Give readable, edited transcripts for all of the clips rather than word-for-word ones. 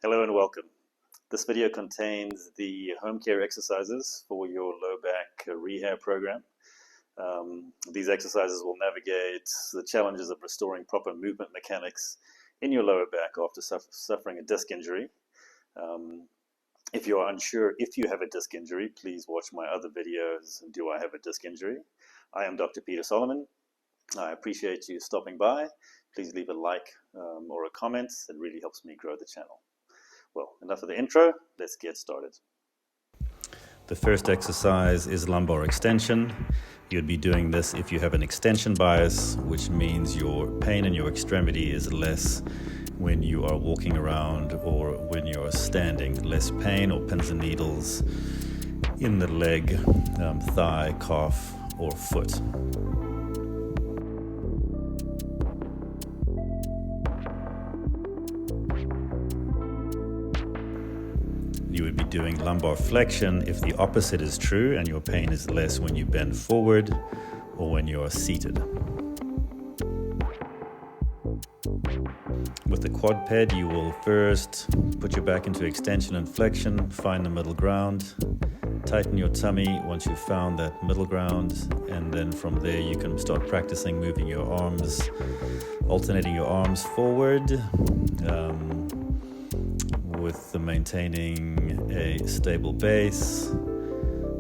Hello and welcome. This video contains the home care exercises for your low back rehab program. These exercises will navigate the challenges of restoring proper movement mechanics in your lower back after suffering a disc injury. If you are unsure if you have a disc injury, please watch my other videos, Do I Have a Disc Injury? I am Dr. Peter Solomon. I appreciate you stopping by. Please leave a like or a comment. It really helps me grow the channel. Well, enough of the intro, let's get started. The first exercise is lumbar extension. You'd be doing this if you have an extension bias, which means your pain in your extremity is less when you are walking around or when you are standing. Less pain or pins and needles in the leg, thigh, calf, or foot. You would be doing lumbar flexion if the opposite is true and your pain is less when you bend forward or when you are seated. With the quad ped, you will first put your back into extension and flexion, find the middle ground, tighten your tummy once you've found that middle ground, and then from there you can start practicing moving your arms, alternating your arms forward, with maintaining a stable base.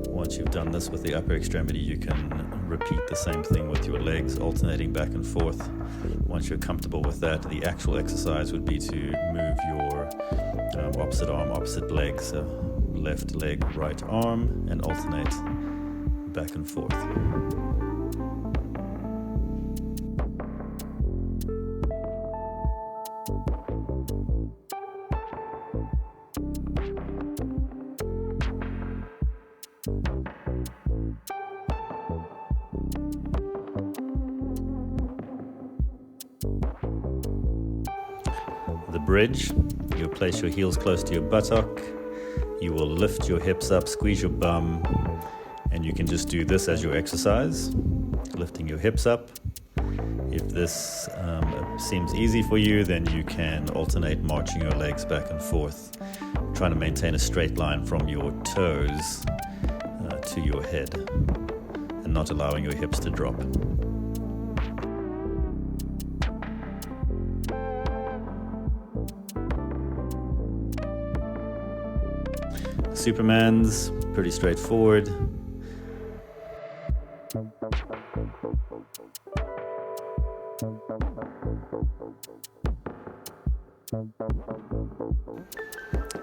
Once you've done this with the upper extremity, you can repeat the same thing with your legs, alternating back and forth. Once you're comfortable with that, the actual exercise would be to move your opposite arm, opposite leg, so left leg, right arm, and alternate back and forth. The bridge, you'll place your heels close to your buttock, you will lift your hips up, squeeze your bum, and you can just do this as your exercise, lifting your hips up. If this seems easy for you, then you can alternate marching your legs back and forth, trying to maintain a straight line from your toes to your head and not allowing your hips to drop. Superman's pretty straightforward.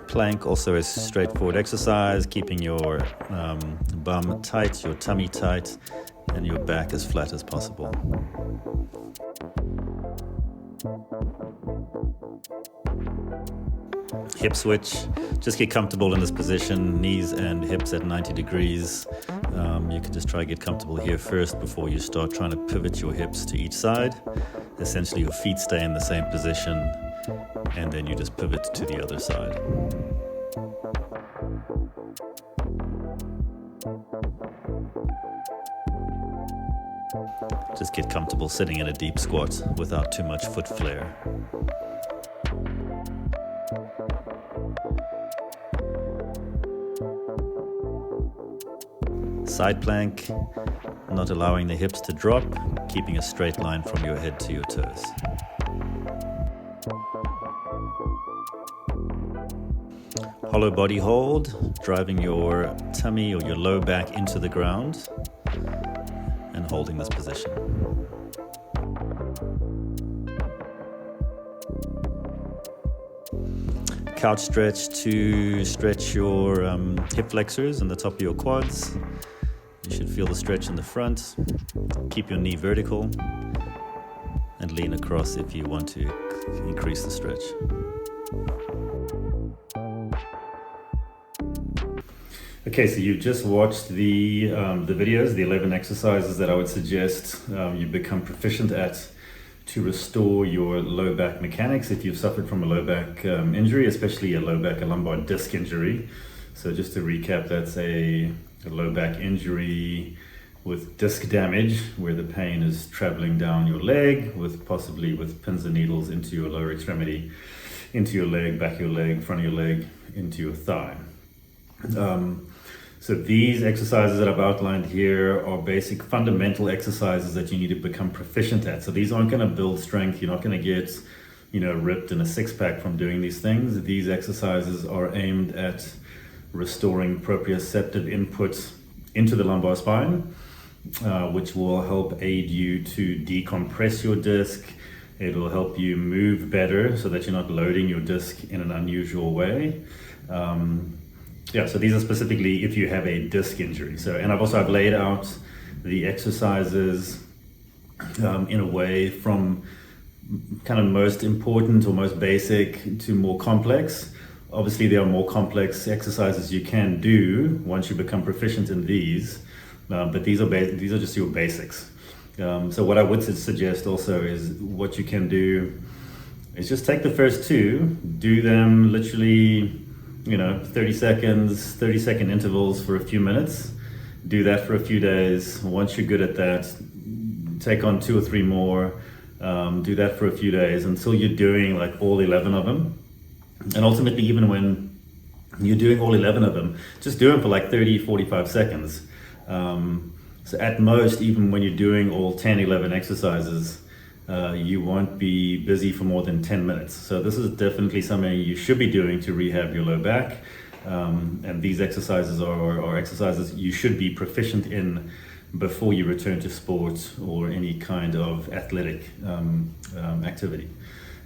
Plank also is straightforward exercise, keeping your bum tight, your tummy tight, and your back as flat as possible. Hip switch, just get comfortable in this position, knees and hips at 90 degrees. You can just try to get comfortable here first before you start trying to pivot your hips to each side. Essentially your feet stay in the same position and then you just pivot to the other side. Just get comfortable sitting in a deep squat without too much foot flare. Side plank, not allowing the hips to drop, keeping a straight line from your head to your toes. Hollow body hold, driving your tummy or your low back into the ground and holding this position. Couch stretch to stretch your hip flexors and the top of your quads. You should feel the stretch in the front. Keep your knee vertical and lean across if you want to increase the stretch. Okay, so you've just watched the videos, the 11 exercises that I would suggest you become proficient at to restore your low back mechanics if you've suffered from a low back injury, especially a lumbar disc injury. So just to recap, that's a low back injury with disc damage where the pain is traveling down your leg, possibly with pins and needles into your lower extremity. into your leg, back of your leg, front of your leg, into your thigh. So these exercises that I've outlined here are basic fundamental exercises that you need to become proficient at. So these aren't going to build strength. You're not going to get, ripped in a six-pack from doing these things. These exercises are aimed at restoring proprioceptive inputs into the lumbar spine, which will help aid you to decompress your disc. It'll help you move better so that you're not loading your disc in an unusual way. So these are specifically if you have a disc injury. And I've laid out the exercises in a way from kind of most important or most basic to more complex. Obviously, there are more complex exercises you can do once you become proficient in these, but these are just your basics. So what I would suggest also is what you can do is just take the first two, do them literally 30 seconds, 30-second intervals for a few minutes. Do that for a few days. Once you're good at that, take on 2 or 3 more. Do that for a few days until you're doing like all 11 of them. And ultimately, even when you're doing all 11 of them, just do them for like 30, 45 seconds. So at most, even when you're doing all 10, 11 exercises, you won't be busy for more than 10 minutes. So this is definitely something you should be doing to rehab your low back. And these exercises are exercises you should be proficient in before you return to sport or any kind of athletic activity.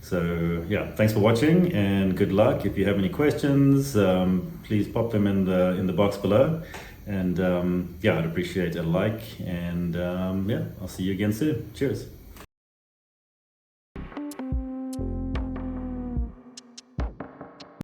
So yeah, thanks for watching and good luck. If you have any questions, please pop them in the box below. And I'd appreciate a like, and I'll see you again soon. Cheers.